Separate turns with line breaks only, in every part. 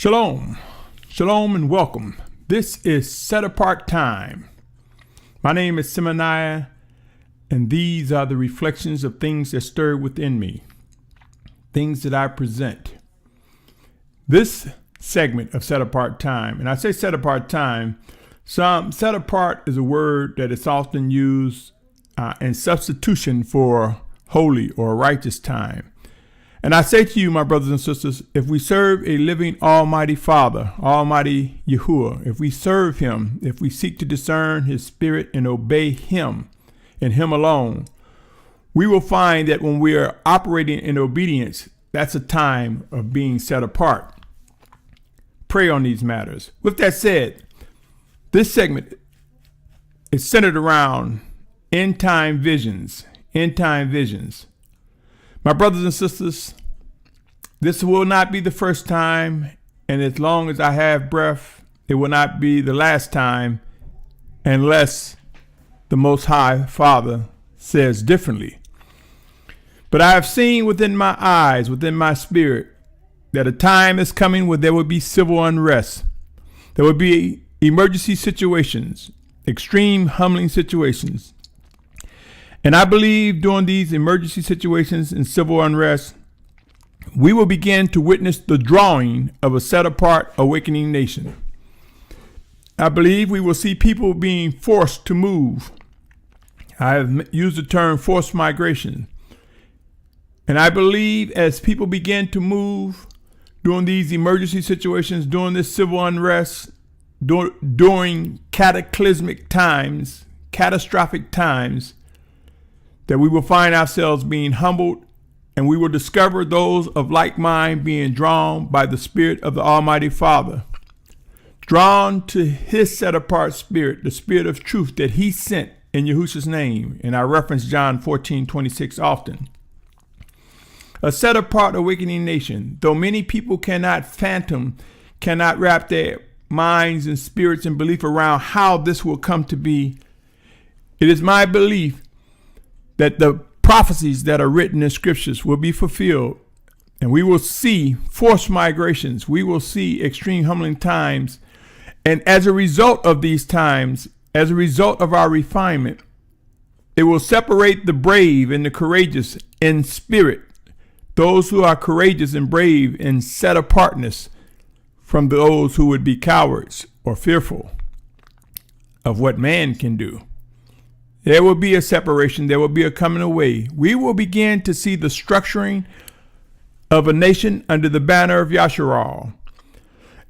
Shalom, shalom and welcome. This is Set Apart Time. My name is Symmanayah, and these are the reflections of things that stir within me, things that I present. This segment of Set Apart Time, and I say Set Apart Time, set apart is a word that is often used in substitution for holy or righteous time. And I say to you, my brothers and sisters, if we serve a living Almighty Father, Almighty Yahuah, if we serve Him, if we seek to discern His Spirit and obey Him and Him alone, we will find that when we are operating in obedience, that's a time of being set apart. Pray on these matters. With that said, this segment is centered around end-time visions, end-time visions. My brothers and sisters, this will not be the first time, and as long as I have breath, it will not be the last time, unless the Most High Father says differently. But I have seen within my eyes, within my spirit, that a time is coming where there will be civil unrest. There will be emergency situations, extreme humbling situations. And I believe during these emergency situations and civil unrest, we will begin to witness the drawing of a set-apart awakening nation. I believe we will see people being forced to move. I have used the term forced migration. And I believe as people begin to move during these emergency situations, during this civil unrest, during cataclysmic times, catastrophic times, that we will find ourselves being humbled, and we will discover those of like mind being drawn by the Spirit of the Almighty Father, drawn to His set-apart Spirit, the Spirit of truth that He sent in Yahusha's name. And I reference John 14:26 often. A set-apart awakening nation, though many people cannot wrap their minds and spirits and belief around how this will come to be, it is my belief that the prophecies that are written in scriptures will be fulfilled, and we will see forced migrations. We will see extreme humbling times. And as a result of these times, as a result of our refinement, it will separate the brave and the courageous in spirit, those who are courageous and brave in set apartness, from those who would be cowards or fearful of what man can do. There will be a separation. There will be a coming away. We will begin to see the structuring of a nation under the banner of Yasharal.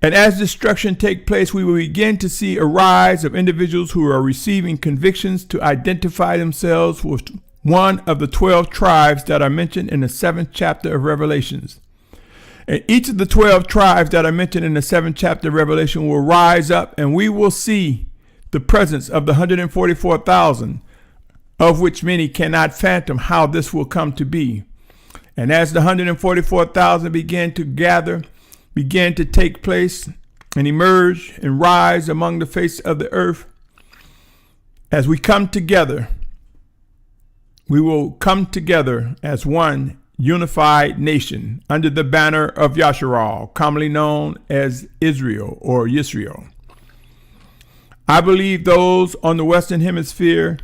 And as destruction takes place, we will begin to see a rise of individuals who are receiving convictions to identify themselves with one of the 12 tribes that are mentioned in the 7th chapter of Revelations. And each of the 12 tribes that are mentioned in the 7th chapter of Revelation will rise up, and we will see the presence of the 144,000, of which many cannot fathom how this will come to be. And as the 144,000 begin to gather, begin to take place and emerge and rise among the face of the earth, as we come together, we will come together as one unified nation under the banner of Yasharal, commonly known as Israel or Yisrael. I believe those on the Western Hemisphere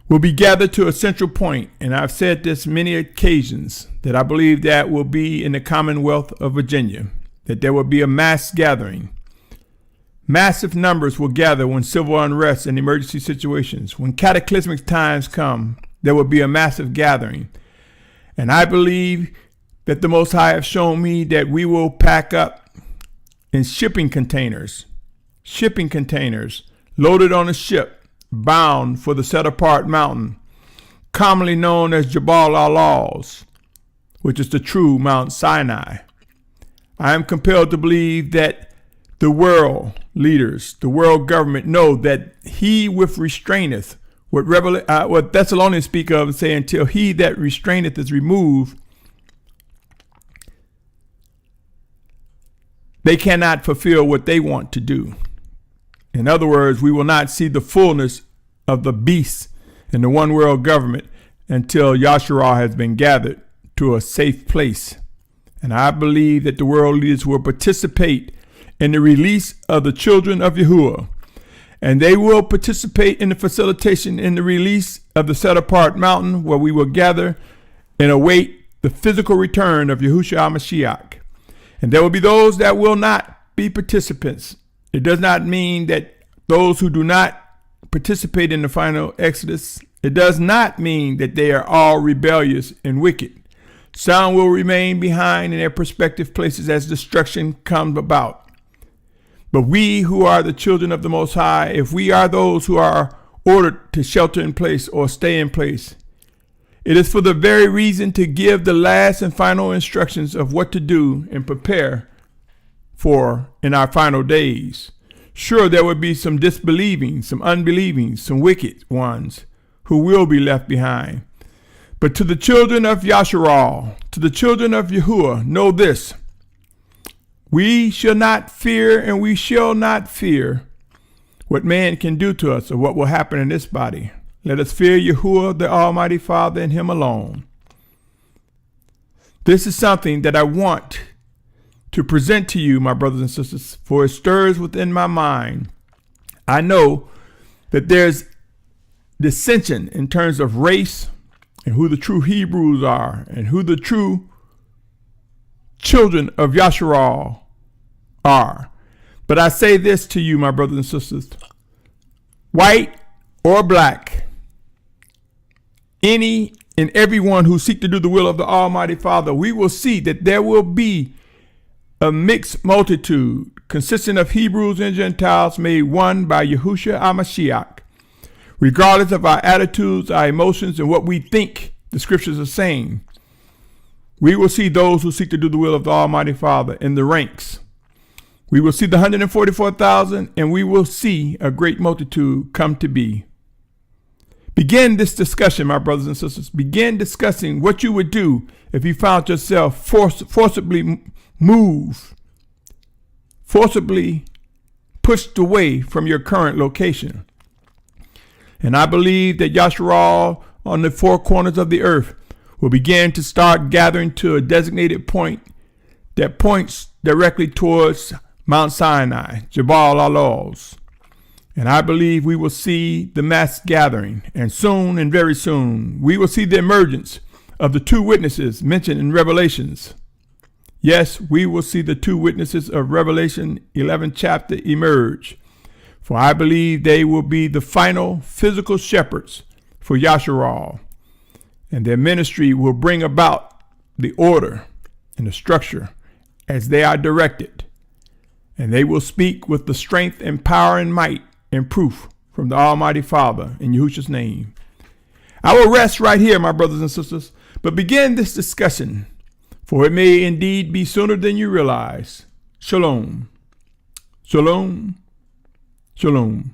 will be gathered to a central point, and I've said this many occasions, that I believe that will be in the Commonwealth of Virginia, that there will be a mass gathering. Massive numbers will gather when civil unrest and emergency situations, when cataclysmic times come, there will be a massive gathering. And I believe that the Most High have shown me that we will pack up in shipping containers loaded on a ship, bound for the set-apart mountain, commonly known as Jabal al-Laws, which is the true Mount Sinai. I am compelled to believe that the world leaders, the world government know that he which restraineth, what Thessalonians speak of and say, until he that restraineth is removed, they cannot fulfill what they want to do. In other words, we will not see the fullness of the beast in the one world government until Yasharal has been gathered to a safe place And I believe that the world leaders will participate in the release of the children of Yahuah. And they will participate in the facilitation in the release of the set-apart mountain, where we will gather and await the physical return of Yahusha Mashyach. And there will be those that will not be participants. It does not mean that those who do not participate in the final Exodus, it does not mean that they are all rebellious and wicked. Some will remain behind in their prospective places as destruction comes about. But we who are the children of the Most High, if we are those who are ordered to shelter in place or stay in place, it is for the very reason to give the last and final instructions of what to do and prepare for in our final days. Sure, there will be some disbelieving, some unbelieving, some wicked ones who will be left behind. But to the children of Yasharal, to the children of Yahuah, know this: we shall not fear, and we shall not fear what man can do to us or what will happen in this body. Let us fear Yahuah, the Almighty Father, and Him alone. This is something that I want to present to you, my brothers and sisters, for it stirs within my mind. I know that there's dissension in terms of race and who the true Hebrews are and who the true children of Yasharal are. But I say this to you, my brothers and sisters: white or black, any and everyone who seek to do the will of the Almighty Father, we will see that there will be a mixed multitude consisting of Hebrews and Gentiles made one by Yahusha Mashyach. Regardless of our attitudes, our emotions, and what we think the scriptures are saying, we will see those who seek to do the will of the Almighty Father in the ranks. We will see the 144,000, and we will see a great multitude come to be. Begin this discussion, my brothers and sisters. Begin discussing what you would do if you found yourself forcibly moved, forcibly pushed away from your current location. And I believe that Yasharal on the four corners of the earth will begin to start gathering to a designated point that points directly towards Mount Sinai, Jabal Alos. And I believe we will see the mass gathering, and soon and very soon we will see the emergence of the two witnesses mentioned in Revelations. Yes, we will see the two witnesses of Revelation 11 chapter emerge, for I believe they will be the final physical shepherds for Yasharal, and their ministry will bring about the order and the structure as they are directed, and they will speak with the strength and power and might and proof from the Almighty Father in Yahusha's name. I will rest right here, my brothers and sisters, but begin this discussion, for it may indeed be sooner than you realize. Shalom. Shalom. Shalom.